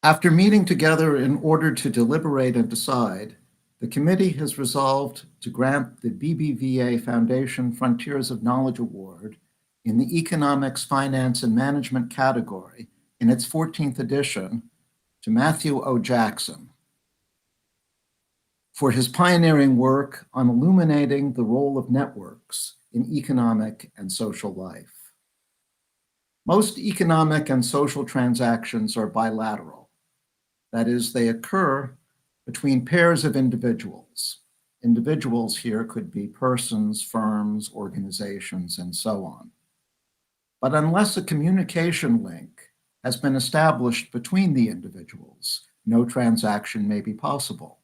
After meeting together in order to deliberate and decide, the committee has resolved to grant the BBVA Foundation Frontiers of Knowledge Award in the Economics, Finance, and Management category in its 14th edition to Matthew O. Jackson for his pioneering work on illuminating the role of networks in economic and social life. Most economic and social transactions are bilateral. That is, they occur between pairs of individuals. Individuals here could be persons, firms, organizations, and so on. But unless a communication link has been established between the individuals, no transaction may be possible.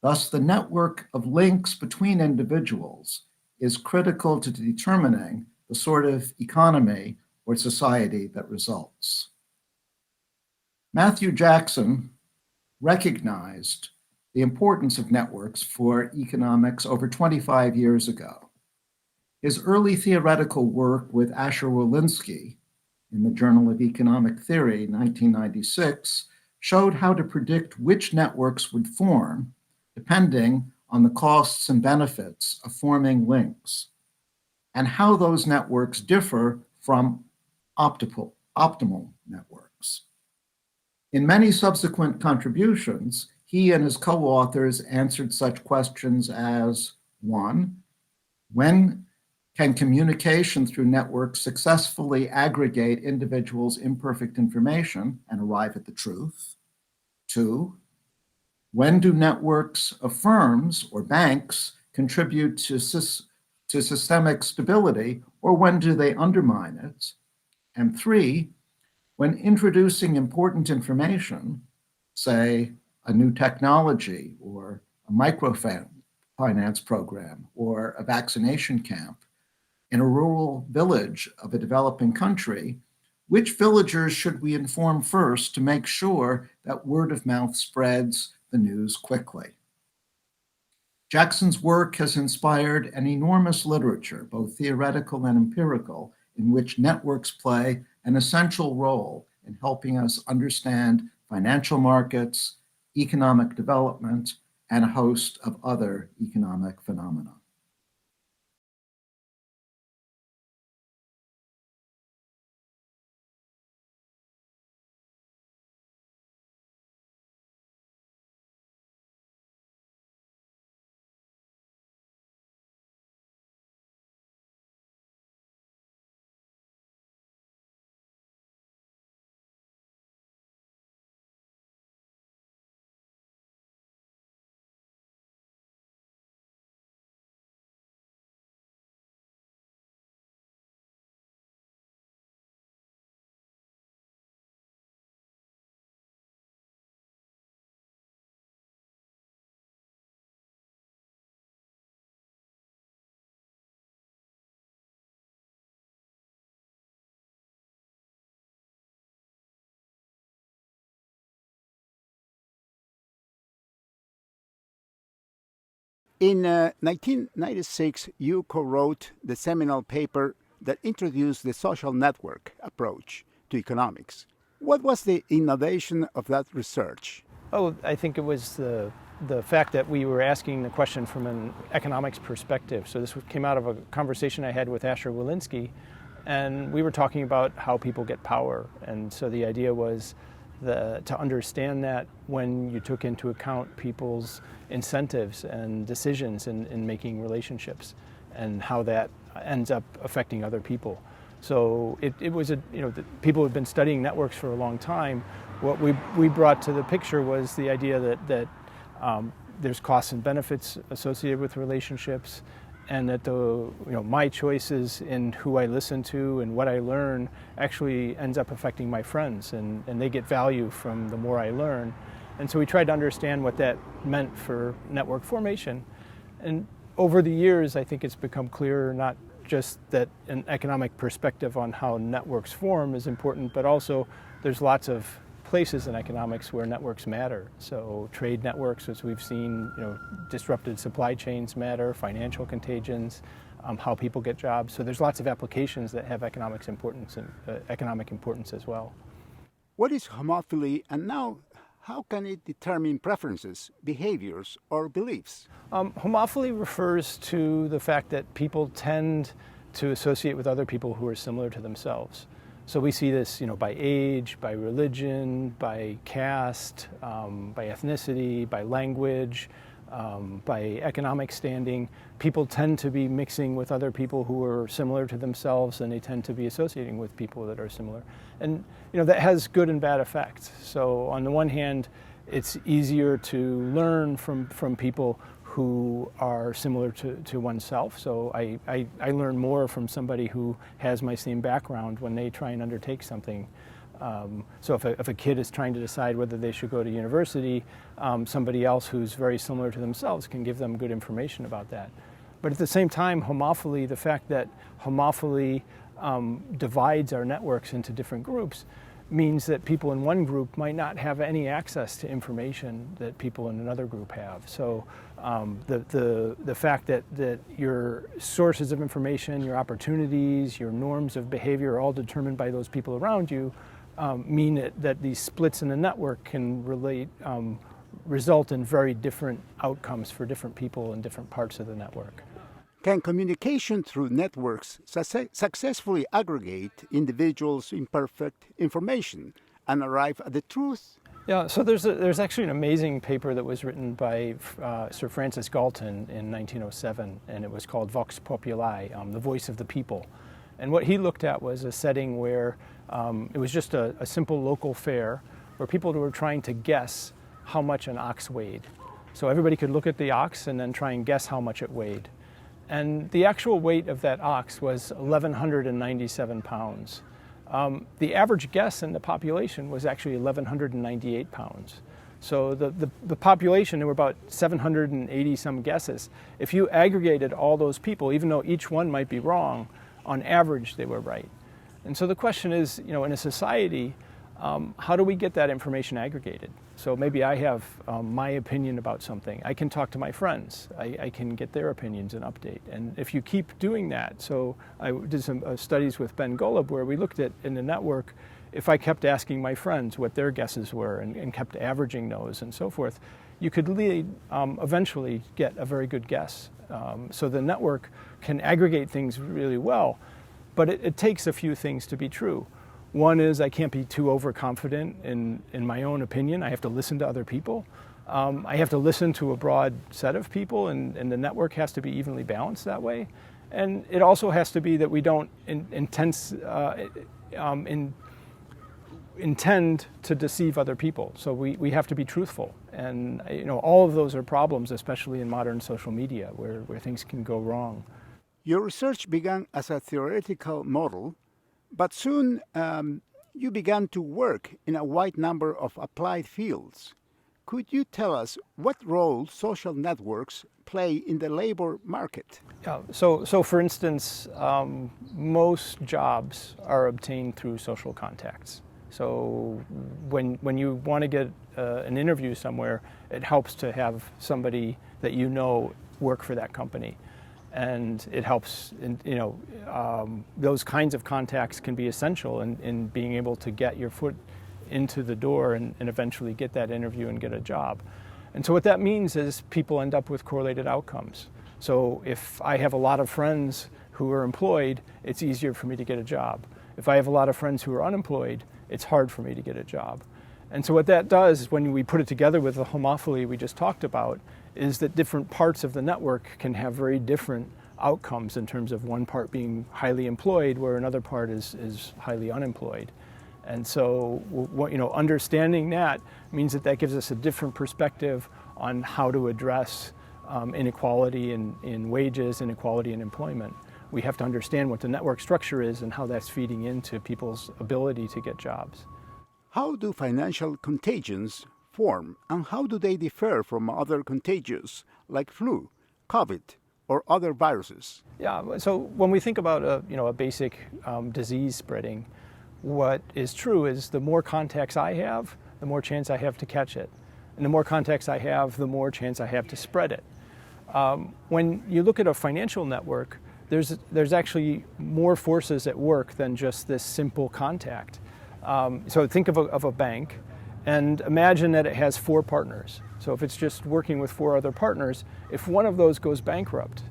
Thus, the network of links between individuals is critical to determining the sort of economy or society that results. Matthew Jackson recognized the importance of networks for economics over 25 years ago. His early theoretical work with Asher Wolinski in the Journal of Economic Theory, 1996, showed how to predict which networks would form depending on the costs and benefits of forming links, and how those networks differ from optimal networks. In many subsequent contributions, he and his co-authors answered such questions as, 1, when can communication through networks successfully aggregate individuals' imperfect information and arrive at the truth? 2, when do networks of firms or banks contribute to systemic stability, or when do they undermine it? And 3, when introducing important information, say a new technology or a microfinance program or a vaccination camp in a rural village of a developing country, which villagers should we inform first to make sure that word of mouth spreads the news quickly? Jackson's work has inspired an enormous literature, both theoretical and empirical, in which networks play an essential role in helping us understand financial markets, economic development, and a host of other economic phenomena. In 1996, you co-wrote the seminal paper that introduced the social network approach to economics. What was the innovation of that research? Oh, I think it was the fact that we were asking the question from an economics perspective. So this came out of a conversation I had with Asher Wolinski, and we were talking about how people get power. And so the idea was to understand that when you took into account people's incentives and decisions in making relationships, and how that ends up affecting other people. So it was people have been studying networks for a long time. What we brought to the picture was the idea that there's costs and benefits associated with relationships, and that my choices in who I listen to and what I learn actually ends up affecting my friends, and they get value from the more I learn. And so we tried to understand what that meant for network formation. And over the years, I think it's become clearer not just that an economic perspective on how networks form is important, but also there's lots of places in economics where networks matter. So trade networks, as we've seen, disrupted supply chains matter, financial contagions, how people get jobs. So there's lots of applications that have economic importance as well. What is homophily, and now how can it determine preferences, behaviors, or beliefs? Homophily refers to the fact that people tend to associate with other people who are similar to themselves. So we see this, by age, by religion, by caste, by ethnicity, by language, by economic standing. People tend to be mixing with other people who are similar to themselves, and they tend to be associating with people that are similar. And that has good and bad effects. So on the one hand, it's easier to learn from people who are similar to oneself. So I learn more from somebody who has my same background when they try and undertake something. So if a kid is trying to decide whether they should go to university, somebody else who's very similar to themselves can give them good information about that. But at the same time, homophily, the fact that homophily divides our networks into different groups, means that people in one group might not have any access to information that people in another group have. So the fact that your sources of information, your opportunities, your norms of behavior are all determined by those people around you mean that these splits in the network can result in very different outcomes for different people in different parts of the network. Can communication through networks successfully aggregate individuals' imperfect information and arrive at the truth? Yeah, so there's actually an amazing paper that was written by Sir Francis Galton in 1907, and it was called Vox Populi, the voice of the people. And what he looked at was a setting where it was just a simple local fair where people were trying to guess how much an ox weighed. So everybody could look at the ox and then try and guess how much it weighed. And the actual weight of that ox was 1,197 pounds. The average guess in the population was actually 1,198 pounds. So the population, there were about 780 some guesses. If you aggregated all those people, even though each one might be wrong, on average they were right. And so the question is, in a society, how do we get that information aggregated? So maybe I have my opinion about something. I can talk to my friends. I can get their opinions and update. And if you keep doing that, so I did some studies with Ben Golub where we looked at in the network, if I kept asking my friends what their guesses were and kept averaging those and so forth, you could eventually get a very good guess. So the network can aggregate things really well, but it takes a few things to be true. One is I can't be too overconfident in my own opinion. I have to listen to other people. I have to listen to a broad set of people, and the network has to be evenly balanced that way. And it also has to be that we don't intend to deceive other people. So we have to be truthful. And all of those are problems, especially in modern social media, where things can go wrong. Your research began as a theoretical model, but soon you began to work in a wide number of applied fields. Could you tell us what role social networks play in the labor market? Yeah, so for instance, most jobs are obtained through social contacts. So when you want to get an interview somewhere, it helps to have somebody that work for that company. And it helps, those kinds of contacts can be essential in being able to get your foot into the door and eventually get that interview and get a job. And so what that means is people end up with correlated outcomes. So if I have a lot of friends who are employed, it's easier for me to get a job. If I have a lot of friends who are unemployed, it's hard for me to get a job. And so what that does, when we put it together with the homophily we just talked about, is that different parts of the network can have very different outcomes in terms of one part being highly employed where another part is highly unemployed. And so understanding that means that gives us a different perspective on how to address inequality in wages, inequality in employment. We have to understand what the network structure is and how that's feeding into people's ability to get jobs. How do financial contagions form, and how do they differ from other contagions like flu, COVID, or other viruses? Yeah, so when we think about a basic disease spreading, what is true is the more contacts I have, the more chance I have to catch it. And the more contacts I have, the more chance I have to spread it. When you look at a financial network, there's actually more forces at work than just this simple contact. So think of a bank, and imagine that it has 4 partners. So if it's just working with 4 other partners, if one of those goes bankrupt,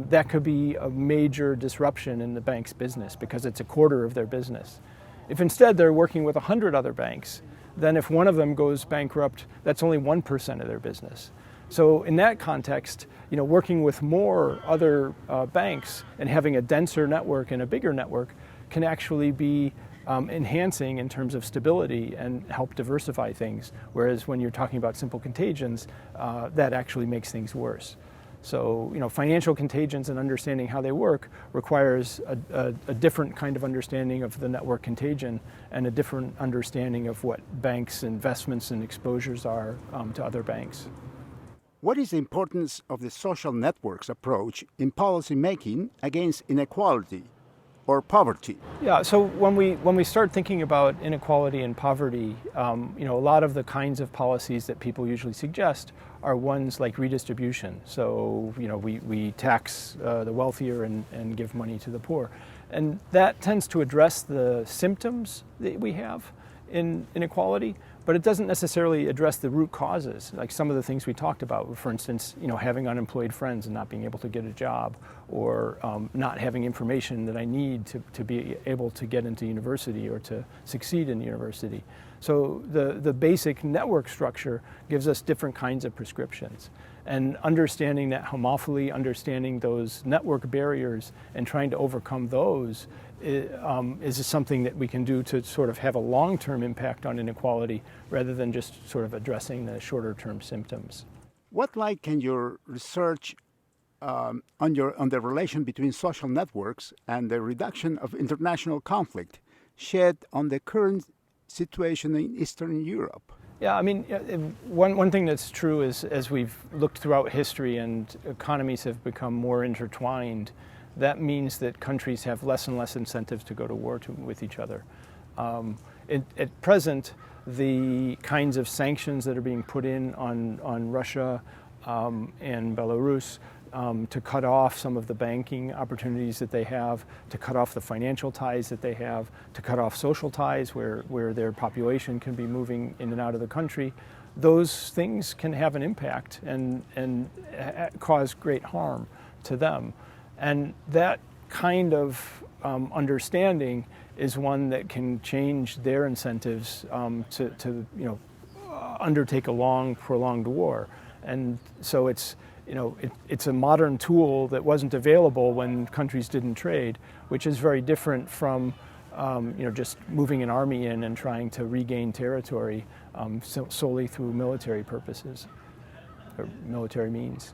that could be a major disruption in the bank's business because it's a quarter of their business. If instead they're working with 100 other banks, then if one of them goes bankrupt, that's only 1% of their business. So in that context, working with more other banks and having a denser network and a bigger network can actually be enhancing in terms of stability and help diversify things. Whereas when you're talking about simple contagions, that actually makes things worse. So, financial contagions and understanding how they work requires a different kind of understanding of the network contagion and a different understanding of what banks' investments and exposures are to other banks. What is the importance of the social networks approach in policy making against inequality or poverty? Yeah, so when we start thinking about inequality and poverty, a lot of the kinds of policies that people usually suggest are ones like redistribution. So, we tax the wealthier and give money to the poor. And that tends to address the symptoms that we have in inequality, but it doesn't necessarily address the root causes, like some of the things we talked about. For instance, having unemployed friends and not being able to get a job, or not having information that I need to be able to get into university or to succeed in university. So the basic network structure gives us different kinds of prescriptions. And understanding that homophily, understanding those network barriers and trying to overcome those is something that we can do to sort of have a long-term impact on inequality rather than just sort of addressing the shorter-term symptoms. What light can your research on the relation between social networks and the reduction of international conflict shed on the current situation in Eastern Europe? Yeah, I mean, one thing that's true is as we've looked throughout history and economies have become more intertwined, that means that countries have less and less incentives to go to war with each other. At present, the kinds of sanctions that are being put in on Russia and Belarus to cut off some of the banking opportunities that they have, to cut off the financial ties that they have, to cut off social ties where their population can be moving in and out of the country, those things can have an impact and cause great harm to them. And that kind of understanding is one that can change their incentives to undertake a long, prolonged war. And so it's a modern tool that wasn't available when countries didn't trade, which is very different from just moving an army in and trying to regain territory solely through military purposes or military means.